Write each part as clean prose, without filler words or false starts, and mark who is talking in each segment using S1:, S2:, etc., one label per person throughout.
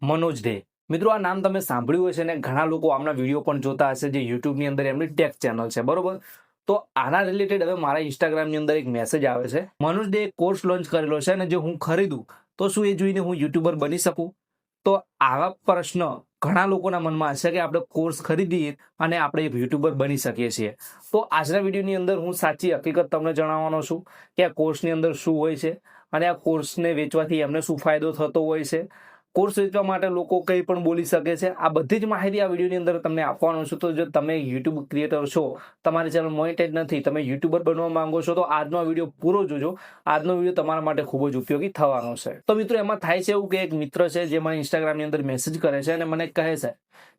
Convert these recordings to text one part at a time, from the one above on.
S1: Manoj day. મિત્રો, આ નામ તમે સાંભળ્યું હશે ને ઘણા લોકો આમના વિડીયો પણ જોતા હશે જે યુટ્યુબની અંદર એમની ટેક ચેનલ છે, બરોબર? તો આના રિલેટેડ હવે મારા ઇન્સ્ટાગ્રામની અંદર એક મેસેજ આવે છે, મનોજ ડે એક કોર્સ લોન્ચ કરેલો છે અને જો હું ખરીદું તો શું એ જોઈને હું યુટ્યુબર બની શકું? તો આવા પ્રશ્ન ઘણા લોકોના મનમાં હશે કે આપણે કોર્સ ખરીદીએ અને આપણે એક યુટ્યુબર બની શકીએ છીએ। તો આજના વિડીયોની અંદર હું સાચી હકીકત તમને જણાવવાનો છું કે આ કોર્સની અંદર શું હોય છે અને આ કોર્સને વેચવાથી એમને શું ફાયદો થતો હોય છે। કોર્સ વેચવા માટે લોકો કંઈ પણ બોલી શકે છે, આ બધી જ માહિતી આ વિડીયોની અંદર તમને આપવાનો છું। તો જો તમે યુટ્યુબ ક્રિએટર છો, તમારી ચેનલ મોનેટાઇઝ નથી, તમે યુટ્યુબર બનવા માંગો છો, તો આજનો આ વિડીયો પૂરો જોજો। આજનો વિડીયો તમારા માટે ખૂબ જ ઉપયોગી થવાનો છે। તો મિત્રો, એમાં થાય છે એવું કે એક મિત્ર છે જે મને ઇન્સ્ટાગ્રામની અંદર મેસેજ કરે છે અને મને કહે છે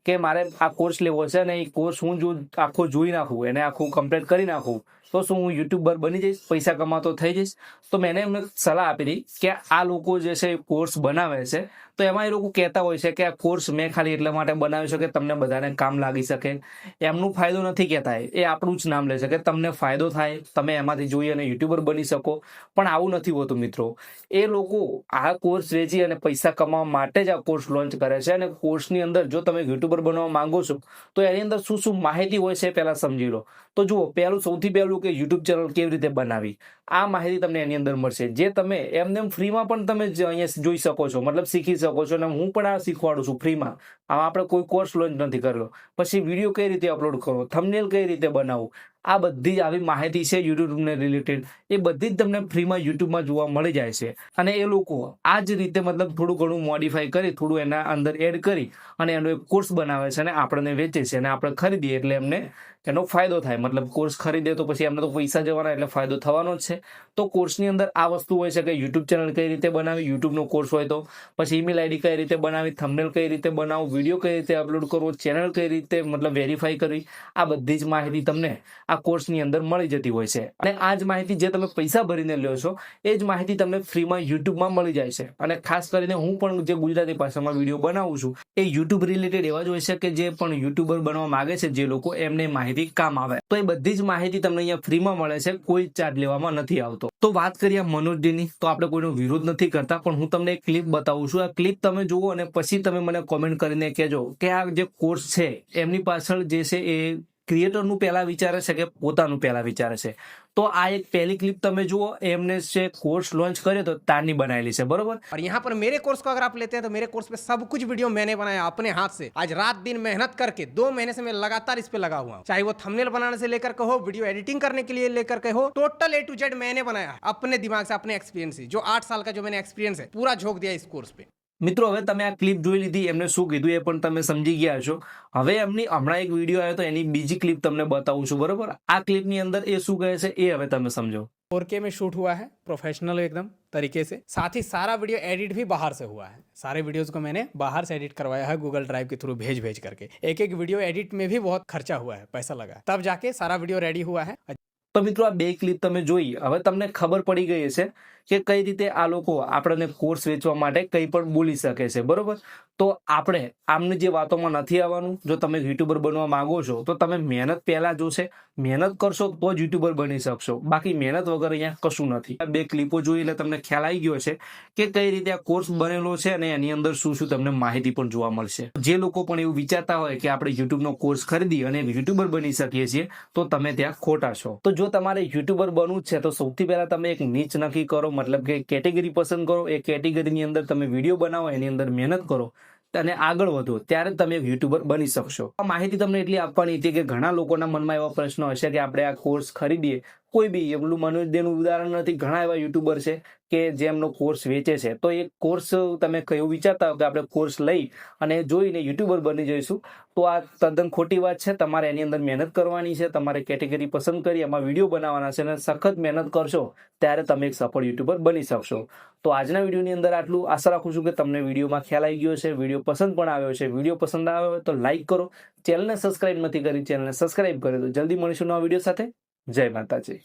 S1: કે મારે આ કોર્સ લેવો છે અને એ કોર્સ હું જો આખો જોઈ નાખું, એને આખું કમ્પ્લીટ કરી નાખું, તો શું હું યુટ્યુબર બની જઈશ, પૈસા કમાતો થઈ જઈશ? તો મેં એમને સલાહ આપી હતી કે આ લોકો જે છે કોર્સ બનાવે છે તો એમાં એ લોકો કહેતા હોય છે કે આ કોર્સ મેં ખાલી એટલા માટે બનાવ્યો છે કે તમને બધાને કામ લાગી શકે, એમનું ફાયદો નથી કહેતા, એ આપણું જ નામ લે છે કે તમને ફાયદો થાય, તમે એમાંથી જોઈ અને યુટ્યુબર બની શકો, પણ આવું નથી હોતું મિત્રો। એ લોકો આ કોર્સ વેચી અને પૈસા કમાવા માટે જ આ કોર્સ લોન્ચ કરે છે અને કોર્સની અંદર જો તમે યુટ્યુબર બનવા માંગો છો તો એની અંદર શું શું માહિતી હોય છે પહેલા સમજી લો। તો જુઓ, સૌથી પહેલું કે યુટ્યુબ ચેનલ કેવી રીતે બનાવી, આ માહિતી તમને એની અંદર મળશે, જે તમે એમને ફ્રીમાં પણ તમે અહીંયા જોઈ શકો છો, મતલબ શીખી શકો છો। અને હું પણ આ શીખવાડું છું ફ્રીમાં, આમાં આપણે કોઈ કોર્સ લોન્ચ નથી કરેલો। પછી વિડીયો કઈ રીતે અપલોડ કરો, થંબનેલ કઈ રીતે બનાવવું, આ બધી જ આવી માહિતી છે યુટ્યુબને રિલેટેડ, એ બધી જ તમને ફ્રીમાં યુટ્યુબમાં જોવા મળી જાય છે। અને એ લોકો આ જ રીતે મતલબ થોડું ઘણું મોડિફાઈ કરી, થોડું એના અંદર એડ કરી અને એનો એક કોર્સ બનાવે છે અને આપણને વેચે છે અને આપણે ખરીદીએ એટલે એમને એનો ફાયદો થાય, મતલબ કોર્સ ખરીદે તો પછી એમને તો પૈસા જવાના એટલે ફાયદો થવાનો જ છે। તો કોર્સની અંદર આ વસ્તુ હોય છે કે યુટ્યુબ ચેનલ કઈ રીતે બનાવી, યુટ્યુબનો કોર્સ હોય તો પછી ઈમેલ આઈડી કઈ રીતે બનાવી, થંબનેલ કઈ રીતે બનાવવું, વિડીયો કઈ રીતે અપલોડ કરવો, ચેનલ કઈ રીતે મતલબ વેરીફાઈ કરવી, આ બધી જ માહિતી તમને આ કોર્સની અંદર મળી જતી હોય છે। અને આ જ માહિતી જે તમે પૈસા ભરીને લ્યો છો એ જ માહિતી તમને ફ્રીમાં યુટ્યુબમાં મળી જાય છે। અને ખાસ કરીને હું પણ જે ગુજરાતી ભાષામાં વિડીયો બનાવું છું એ યુટ્યુબ રિલેટેડ એવા જ હોય છે કે જે પણ યુટ્યુબર બનવા માંગે છે જે લોકો, એમને માહિતી કામ આવે। તો એ બધી જ માહિતી તમને અહીંયા ફ્રીમાં મળે છે, કોઈ ચાર્જ લેવામાં નથી આવતો। તો વાત કરીએ મનોજ ડેની, તો આપણે કોઈનો વિરોધ નથી કરતા, પણ હું તમને એક ક્લિપ બતાવું છું, આ ક્લિપ તમે જુઓ અને પછી તમે મને કોમેન્ટ કરીને કહેજો કે આ જે કોર્સ છે એમની પાછળ જે છે એ ક્રિએટરનું પહેલા વિચારે છે કે પોતાનું પહેલા વિચારે છે। તો આ એક પહેલી ક્લિપ તમે જુઓ, એમને છે કોર્સ લોન્ચ કર્યો તો તારની બનાવેલી છે, બરોબર?
S2: और यहाँ पर मेरे कोर्स को अगर आप लेते हैं तो मेरे कोर्स पे सब कुछ वीडियो मैंने बनाया अपने हाथ से, आज रात दिन मेहनत करके 2 महीने से मैं लगातार इस पे लगा हुआ हूँ। चाहे वो थंबनेल बनाने से लेकर के हो, वीडियो एडिटिंग करने के लिए लेकर के हो, टोटल A to Z मैंने बनाया अपने दिमाग से, अपने एक्सपीरियंस से। जो 8 साल का जो मैंने एक्सपीरियंस है पूरा झोंक दिया इस कोर्स पे।
S1: મિત્રો, હવે તમે આ ક્લિપ જોઈ લીધી, એમને શું કીધું એ પણ તમે સમજી ગયા છો। હવે એમની હમણાં એક વિડીયો આવ્યો તો એની બીજી ક્લિપ તમને બતાવું છું, બરોબર? આ ક્લિપની અંદર એ શું કહે છે એ હવે તમે સમજો।
S2: 4K में शूट हुआ है प्रोफेशनल एकदम तरीके से, साथ ही सारा वीडियो एडिट भी बाहर से हुआ है। सारे वीडियोस को मैंने बाहर से एडिट करवाया है गूगल ड्राइव के थ्रू भेज भेज करके। एक एक वीडियो एडिट में भी बहुत खर्चा हुआ है, पैसा लगा है, तब जाके सारा वीडियो रेडी हुआ है।
S1: તો મિત્રો, આ બે ક્લિપ તમે જોઈ, હવે તમને ખબર પડી ગઈ હશે કે કઈ રીતે આ લોકો આપણને કોર્સ વેચવા માટે કંઈ પણ બોલી શકે છે, બરોબર? તો આપણે આમની જે વાતોમાં નથી આવવાનું। જો તમે યુટ્યુબર બનવા માંગો છો તો તમે મહેનત પહેલા જોશે, મહેનત કરશો તો જ યુટ્યુબર બની શકશો, બાકી મહેનત વગર અહીંયા કશું નથી। આ બે ક્લિપો જોઈ એટલે તમને ખ્યાલ આવી ગયો છે કે કઈ રીતે આ કોર્સ બનેલો છે અને એની અંદર શું શું તમને માહિતી પણ જોવા મળશે। જે લોકો પણ એવું વિચારતા હોય કે આપણે યુટ્યુબનો કોર્સ ખરીદી અને યુટ્યુબર બની શકીએ છીએ તો તમે ત્યાં ખોટા છો। તો જો તમારે યુટ્યુબર બનવું છે તો સૌથી પહેલા તમે એક નીચ નક્કી કરો, મતલબ કે કેટેગરી પસંદ કરો, એ કેટેગરીની અંદર તમે વિડીયો બનાવો, એની અંદર મહેનત કરો અને આગળ વધો, ત્યારે તમે એક યુટ્યુબર બની શકશો। આ માહિતી તમને એટલી આપવાની હતી કે ઘણા લોકોના મનમાં એવા પ્રશ્નો હશે કે આપણે આ કોર્સ ખરીદીએ, કોઈ બી એમનું મનોજ ડેનું ઉદાહરણ નથી, ઘણા એવા યુટ્યુબર છે કે જેમનો કોર્સ વેચે છે। તો એ કોર્સ તમે કયું વિચારતા હો કે આપણે કોર્સ લઈ અને જોઈને યુટ્યુબર બની જઈશું, તો આ તદ્દન ખોટી વાત છે। તમારે એની અંદર મહેનત કરવાની છે, તમારે કેટેગરી પસંદ કરી એમાં વિડીયો બનાવવાના છે અને સખત મહેનત કરશો ત્યારે તમે એક સફળ યુટ્યુબર બની શકશો। તો આજના વિડીયોની અંદર આટલું। આશા રાખું છું કે તમને વિડીયોમાં ખ્યાલ આવી ગયો છે, વિડીયો પસંદ પણ આવ્યો છે। વિડીયો પસંદ આવ્યો હોય તો લાઈક કરો, ચેનલને સબસ્ક્રાઇબ નથી કરી, ચેનલને સબસ્ક્રાઇબ કરી દો। જલ્દી મળીશું નવા વિડીયો સાથે। જય માતાજી।